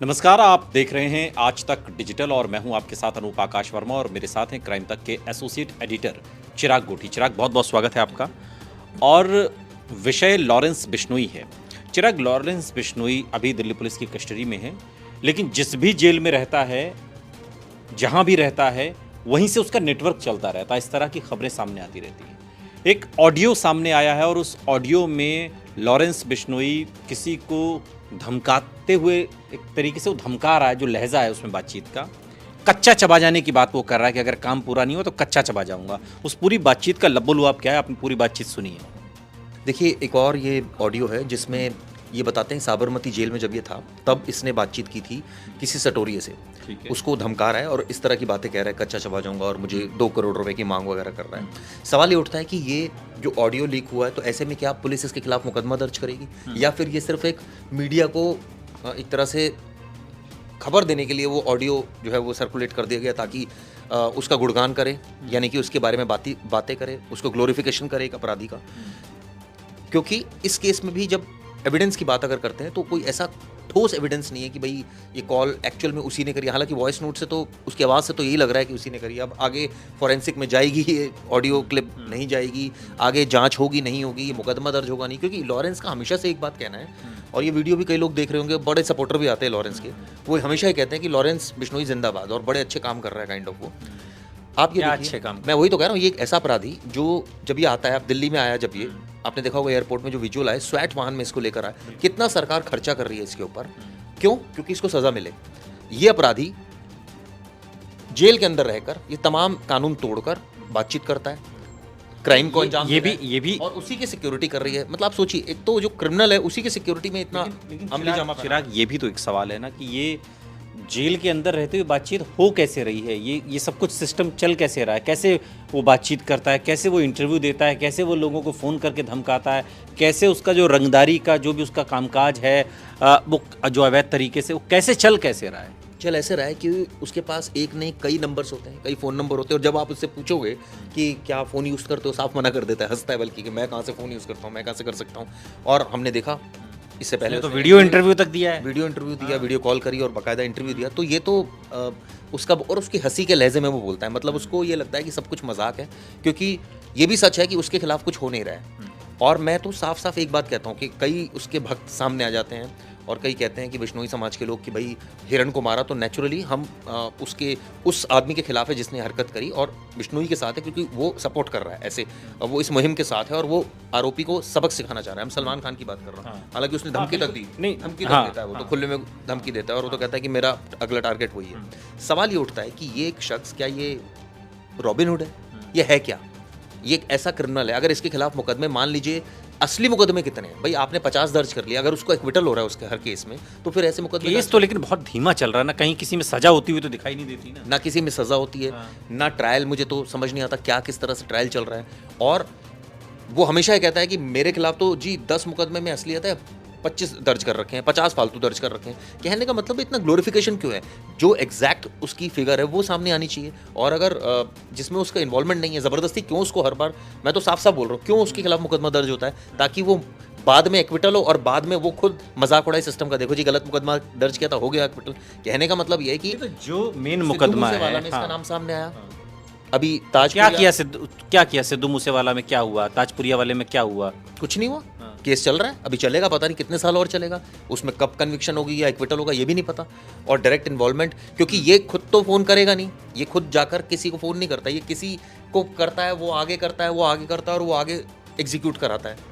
नमस्कार, आप देख रहे हैं आज तक डिजिटल और मैं हूं आपके साथ अनूप आकाश वर्मा और मेरे साथ हैं क्राइम तक के एसोसिएट एडिटर चिराग गोठी। चिराग, बहुत बहुत स्वागत है आपका। और विषय लॉरेंस बिश्नोई है। चिराग, लॉरेंस बिश्नोई अभी दिल्ली पुलिस की कस्टडी में है, लेकिन जिस भी जेल में रहता है, जहां भी रहता है, वहीं से उसका नेटवर्क चलता रहता है। इस तरह की खबरें सामने आती रहती हैं। एक ऑडियो सामने आया है और उस ऑडियो में लॉरेंस बिश्नोई किसी को धमकाते हुए, एक तरीके से वो धमका रहा है, जो लहजा है उसमें बातचीत का, कच्चा चबा जाने की बात वो कर रहा है कि अगर काम पूरा नहीं हो तो कच्चा चबा जाऊंगा। उस पूरी बातचीत का लब्बो-लुआब क्या है, आपने पूरी बातचीत सुनी है। देखिए, एक और ये ऑडियो है जिसमें ये बताते हैं साबरमती जेल में जब ये था तब इसने बातचीत की थी किसी सटोरिये से। उसको धमका रहा है और इस तरह की बातें कह रहा है, कच्चा चबा जाऊंगा और मुझे 2 करोड़ रुपए की मांग वगैरह कर रहा है। सवाल ये उठता है कि ये जो ऑडियो लीक हुआ है तो ऐसे में क्या पुलिस इसके खिलाफ मुकदमा दर्ज करेगी या फिर ये सिर्फ एक मीडिया को एक तरह से खबर देने के लिए वो ऑडियो जो है वो सर्कुलेट कर दिया गया ताकि उसका गुणगान करे, यानी कि उसके बारे में बातें करे, उसको ग्लोरिफिकेशन करे एक अपराधी का। क्योंकि इस केस में भी जब एविडेंस की बात अगर करते हैं तो कोई ऐसा ठोस एविडेंस नहीं है कि भाई ये कॉल एक्चुअल में उसी ने करी। हालांकि वॉइस नोट से तो उसकी आवाज़ से तो यही लग रहा है कि उसी ने करी। अब आगे फॉरेंसिक में जाएगी ये ऑडियो क्लिप, नहीं जाएगी, आगे जांच होगी नहीं होगी, ये मुकदमा दर्ज होगा नहीं। क्योंकि लॉरेंस का हमेशा से एक बात कहना है, और ये वीडियो भी कई लोग देख रहे होंगे, बड़े सपोर्टर भी आते हैं लॉरेंस के, वो हमेशा ही कहते हैं कि लॉरेंस बिश्नोई जिंदाबाद और बड़े अच्छे काम कर रहा है काइंड ऑफ। वो आप ये अच्छे काम, मैं वही तो कह रहा हूँ, ये एक ऐसा अपराधी जो जब ये आता है, आप दिल्ली में आया जब ये, आपने देखा होगा एयरपोर्ट में जो विजुअल आए, स्वैट वाहन में इसको लेकर आए, कितना सरकार खर्चा कर रही है इसके ऊपर। क्यों? क्योंकि इसको सजा मिले। ये अपराधी जेल के अंदर रहकर ये तमाम कानून तोड़कर बातचीत करता है, क्राइम को अंजाम ये भी और उसी की सिक्योरिटी कर रही है। मतलब आप सोचिए, एक तो जो क्रिमिनल है उसी की सिक्योरिटी में इतना अमली जामा। चिराग, ये भी तो एक सवाल है ना कि ये जेल के अंदर रहते हुए बातचीत हो कैसे रही है, ये सब कुछ सिस्टम चल कैसे रहा है, कैसे वो बातचीत करता है, कैसे वो इंटरव्यू देता है, कैसे वो लोगों को फ़ोन करके धमकाता है, कैसे उसका जो रंगदारी का जो भी उसका कामकाज है वो जो अवैध तरीके से वो कैसे कैसे रहा है। चल ऐसे रहा है कि उसके पास एक नहीं कई नंबर्स होते हैं, कई फ़ोन नंबर होते हैं, और जब आप उससे पूछोगे कि क्या फ़ोन यूज़ करते हो, साफ मना कर देता है, हंसता है बल्कि, कि मैं कहाँ से फ़ोन यूज़ करता हूँ, मैं कहाँ से कर सकता हूँ। और हमने देखा इससे पहले तो वीडियो इंटरव्यू तक दिया है, वीडियो इंटरव्यू दिया, वीडियो कॉल करी और बाकायदा इंटरव्यू दिया। तो ये तो उसका, और उसकी हंसी के लहजे में वो बोलता है, मतलब उसको ये लगता है कि सब कुछ मजाक है, क्योंकि ये भी सच है कि उसके खिलाफ कुछ हो नहीं रहा है। और मैं तो साफ साफ एक बात कहता हूँ कि कई उसके भक्त सामने आ जाते हैं और कई कहते हैं कि बिश्नोई समाज के लोग कि भाई हिरण को मारा तो नेचुरली हम उसके उस आदमी के खिलाफ है जिसने हरकत करी, और बिश्नोई के साथ है क्योंकि वो सपोर्ट कर रहा है ऐसे, वो इस मुहिम के साथ है और वो आरोपी को सबक सिखाना चाह रहा है। हम सलमान खान की बात कर रहा हूँ। हालांकि उसने धमकी तक दी, नहीं धमकी तक देता है वो, तो खुले में धमकी देता है और वो तो कहता है कि मेरा अगला टारगेट वही है। सवाल ये उठता है कि ये एक शख्स, क्या ये रॉबिन हुड है, ये है क्या? ये एक ऐसा क्रिमिनल है, अगर इसके खिलाफ मुकदमे, मान लीजिए असली मुकदमे कितने हैं भाई, आपने 50 दर्ज कर लिया, अगर उसको एक्विटल हो रहा है उसके हर केस में, तो फिर ऐसे मुकदमे केस तो लेकिन बहुत धीमा चल रहा है ना, कहीं किसी में सजा होती हुई तो दिखाई नहीं देती ना किसी में सजा होती है ना ट्रायल। मुझे तो समझ नहीं आता क्या किस तरह से ट्रायल चल रहा है। और वो हमेशा ये कहता है कि मेरे खिलाफ तो जी 10 मुकदमे में असलियत है, 25 दर्ज कर रखे हैं, 50 फालतू दर्ज कर रखे हैं। कहने का मतलब इतना ग्लोरिफिकेशन क्यों है? जो एग्जैक्ट उसकी फिगर है वो सामने आनी चाहिए, और अगर जिसमें उसका इन्वॉल्वमेंट नहीं है, ज़बरदस्ती क्यों उसको हर बार, मैं तो साफ साफ बोल रहा हूँ, क्यों उसके खिलाफ मुकदमा दर्ज होता है? ताकि वो बाद में एक्विटल हो और बाद में वो खुद मजाक उड़ाए सिस्टम का, देखो जी गलत मुकदमा दर्ज किया था, हो गया एक्विटल। कहने का मतलब ये है कि तो जो मेन मुकदमा है, इसका नाम सामने आया। अभी ताज क्या किया सिद्धू मूसेवाला में क्या हुआ, ताजपुरिया वाले में क्या हुआ? कुछ नहीं हुआ, केस चल रहा है, अभी चलेगा, पता नहीं कितने साल और चलेगा, उसमें कब कन्विक्शन होगी या एक्विटल होगा ये भी नहीं पता। और डायरेक्ट इन्वॉल्वमेंट, क्योंकि ये खुद तो फ़ोन करेगा नहीं, ये खुद जाकर किसी को फ़ोन नहीं करता, ये किसी को करता है, वो आगे करता है, वो आगे करता है और वो आगे एग्जीक्यूट कराता है।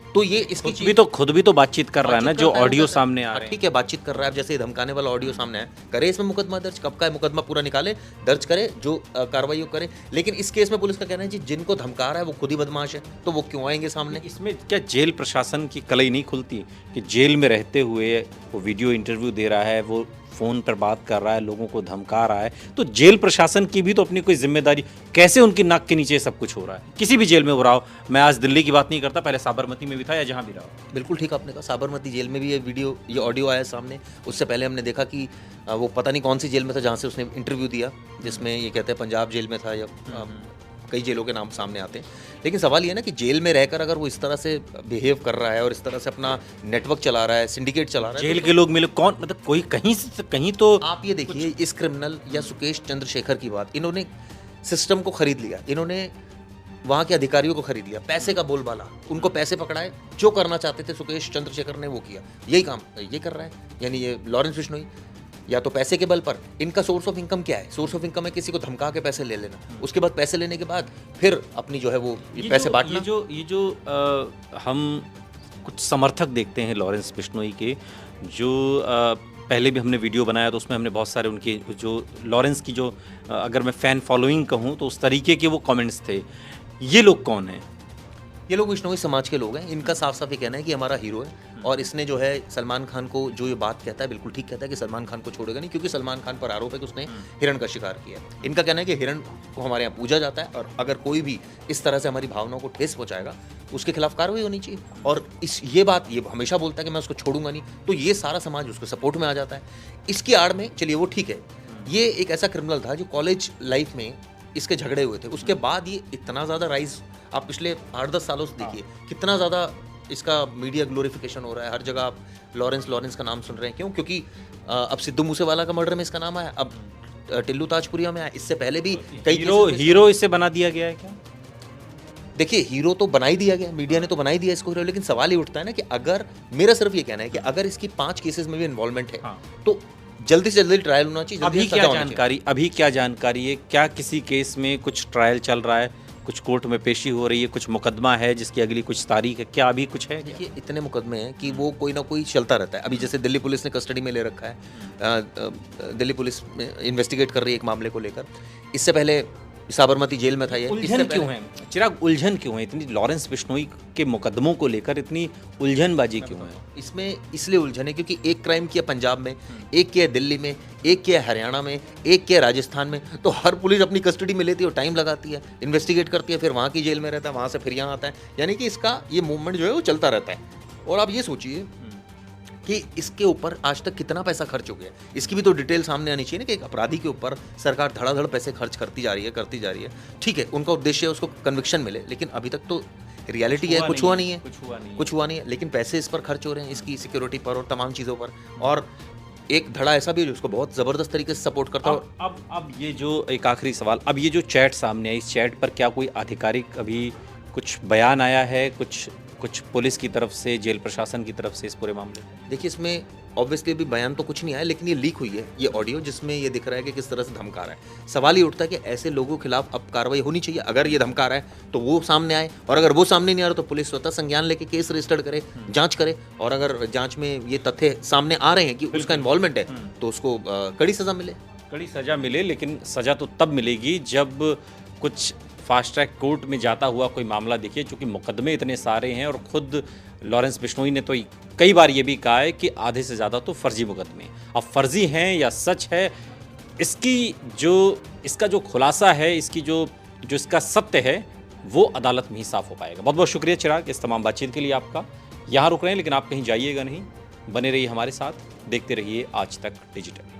तो ये इसकी खुद भी तो बातचीत कर रहा है ना, जो ऑडियो सामने आ रहा है। ठीक है, बातचीत कर रहा है, जैसे धमकाने वाला ऑडियो सामने आया, करे इसमें मुकदमा दर्ज, कब का है मुकदमा पूरा निकाले, दर्ज करे, जो कार्रवाई वो करे। लेकिन इस केस में पुलिस का कहना है जी जिनको धमका रहा है वो खुद ही बदमाश है, तो वो क्यों आएंगे सामने? इसमें क्या जेल प्रशासन की कलई नहीं खुलती कि जेल में रहते हुए वो वीडियो इंटरव्यू दे रहा है, वो फ़ोन पर बात कर रहा है, लोगों को धमका रहा है, तो जेल प्रशासन की भी तो अपनी कोई जिम्मेदारी, कैसे उनकी नाक के नीचे सब कुछ हो रहा है? किसी भी जेल में हो रहा हो, मैं आज दिल्ली की बात नहीं करता, पहले साबरमती में भी था या जहाँ भी रहा हो। बिल्कुल ठीक आपने कहा, साबरमती जेल में भी ये ऑडियो आया सामने। उससे पहले हमने देखा कि वो पता नहीं कौन सी जेल में था जहाँ से उसने इंटरव्यू दिया, जिसमें ये कहते हैं पंजाब जेल में था या कई जेलों के नाम सामने आते हैं, लेकिन सवाल ये है ना कि जेल में रहकर अगर वो इस तरह से बिहेव कर रहा है और इस तरह से अपना नेटवर्क चला रहा है, सिंडिकेट चला रहा है, जेल के लोग मिले कौन, मतलब कोई कहीं तो आप ये देखिए इस क्रिमिनल या सुकेश चंद्रशेखर की बात, इन्होंने सिस्टम को खरीद लिया, इन्होंने वहाँ के अधिकारियों को खरीद लिया, पैसे का बोलबाला, उनको पैसे पकड़ाए, जो करना चाहते थे सुकेश चंद्रशेखर ने वो किया, यही काम ये कर रहा है। यानी ये लॉरेंस बिश्नोई या तो पैसे के बल पर, इनका सोर्स ऑफ इनकम क्या है? सोर्स ऑफ इनकम है किसी को धमका के पैसे ले लेना, उसके बाद पैसे लेने के बाद फिर अपनी जो है वो पैसे बांटना। ये जो हम कुछ समर्थक देखते हैं लॉरेंस बिश्नोई के, जो पहले भी हमने वीडियो बनाया तो उसमें हमने बहुत सारे उनके जो लॉरेंस की जो अगर मैं फ़ैन फॉलोइंग कहूँ तो उस तरीके के वो कमेंट्स थे। ये लोग कौन हैं? ये लोग बिश्नोई समाज के लोग हैं। इनका साफ साफ ये कहना है कि हमारा हीरो है, और इसने जो है सलमान खान को जो ये बात कहता है बिल्कुल ठीक कहता है कि सलमान खान को छोड़ेगा नहीं, क्योंकि सलमान खान पर आरोप है कि उसने हिरण का शिकार किया है। इनका कहना है कि हिरण को हमारे यहाँ पूजा जाता है, और अगर कोई भी इस तरह से हमारी भावनाओं को ठेस पहुंचाएगा उसके खिलाफ कार्रवाई होनी चाहिए। और ये बात ये हमेशा बोलता है कि मैं उसको छोड़ूंगा नहीं, तो ये सारा समाज उसके सपोर्ट में आ जाता है। इसकी आड़ में चलिए वो ठीक है, ये एक ऐसा क्रिमिनल था जो कॉलेज लाइफ में इसके झगड़े हुए थे, उसके बाद ये इतना ज़्यादा राइज, आप पिछले 8-10 सालों से देखिए कितना ज़्यादा इसका मीडिया ग्लोरिफिकेशन हो रहा है। हर जगह आप लॉरेंस का नाम सुन रहे हैं। क्यों? क्योंकि अब सिद्धू मूसेवाला का मर्डर में इसका नाम आया, अब टिल्लू ताजपुरिया में आया, इससे पहले भी कई हीरो इसे बना दिया गया है क्या? देखिए हीरो तो बना ही दिया गया, मीडिया ने तो बना ही दिया इसको हीरो, लेकिन सवाल ये उठता है ना कि अगर, मेरा सिर्फ ये कहना है कि अगर इसकी 5 केसेस में भी इन्वॉल्वमेंट है तो जल्दी से जल्दी ट्रायल होना चाहिए। अभी क्या जानकारी है? क्या किसी केस में कुछ ट्रायल चल रहा है, कुछ कोर्ट में पेशी हो रही है, कुछ मुकदमा है जिसकी अगली कुछ तारीख है, क्या अभी कुछ है? देखिए इतने मुकदमे हैं कि वो कोई ना कोई चलता रहता है। अभी जैसे दिल्ली पुलिस ने कस्टडी में ले रखा है, दिल्ली पुलिस इन्वेस्टिगेट कर रही है एक मामले को लेकर। इससे पहले साबरमती जेल में था ये। उलझन क्यों है चिराग, उलझन क्यों है इतनी लॉरेंस बिश्नोई के मुकदमों को लेकर, इतनी उलझनबाजी क्यों है? इसमें इसलिए उलझन है क्योंकि एक क्राइम किया पंजाब में, एक किया दिल्ली में, एक किया हरियाणा में, एक किया राजस्थान में, तो हर पुलिस अपनी कस्टडी में लेती है और टाइम लगाती है, इन्वेस्टिगेट करती है, फिर वहाँ की जेल में रहता है, वहाँ से फिर यहाँ आता है। यानी कि इसका ये मूवमेंट जो है वो चलता रहता है। और आप ये सोचिए कि इसके ऊपर आज तक कितना पैसा खर्च हो गया, इसकी भी तो डिटेल सामने आनी चाहिए ना, कि एक अपराधी के ऊपर सरकार धड़ाधड़ पैसे खर्च करती जा रही है। ठीक है, उनका उद्देश्य है उसको कन्विक्शन मिले, लेकिन अभी तक तो रियलिटी है कुछ हुआ नहीं है, लेकिन पैसे इस पर खर्च हो रहे हैं, इसकी सिक्योरिटी पर और तमाम चीज़ों पर। और एक धड़ा ऐसा भी है जिसको बहुत ज़बरदस्त तरीके से सपोर्ट करता है। अब ये जो एक आखिरी सवाल, अब ये जो चैट सामने है, इस चैट पर क्या कोई आधिकारिक अभी कुछ बयान आया है, कुछ पुलिस की तरफ से, जेल प्रशासन की तरफ से इस पूरे मामले में? देखिए इसमें ऑब्वियसली अभी बयान तो कुछ नहीं आया, लेकिन ये लीक हुई है ये ऑडियो, जिसमें ये दिख रहा है कि किस तरह से धमका रहा है। सवाल ये उठता है कि ऐसे लोगों के खिलाफ अब कार्रवाई होनी चाहिए। अगर ये धमका रहा है तो वो सामने आए, और अगर वो सामने नहीं आ रहा तो पुलिस स्वतः संज्ञान लेके केस रजिस्टर्ड करे, जांच करे, और अगर जांच में ये तथ्य सामने आ रहे हैं कि उसका इन्वॉल्वमेंट है तो उसको कड़ी सजा मिले। लेकिन सजा तो तब मिलेगी जब कुछ फास्ट ट्रैक कोर्ट में जाता हुआ कोई मामला देखिए, चूँकि मुकदमे इतने सारे हैं, और खुद लॉरेंस बिश्नोई ने तो कई बार ये भी कहा है कि आधे से ज़्यादा तो फर्जी मुकदमे, अब फर्जी हैं या सच है, इसका जो खुलासा है, इसका सत्य है, वो अदालत में ही साफ हो पाएगा। बहुत बहुत शुक्रिया चिराग इस तमाम बातचीत के लिए आपका। यहाँ रुक रहे हैं लेकिन आप कहीं जाइएगा नहीं, बने रहिए हमारे साथ, देखते रहिए आज तक डिजिटल।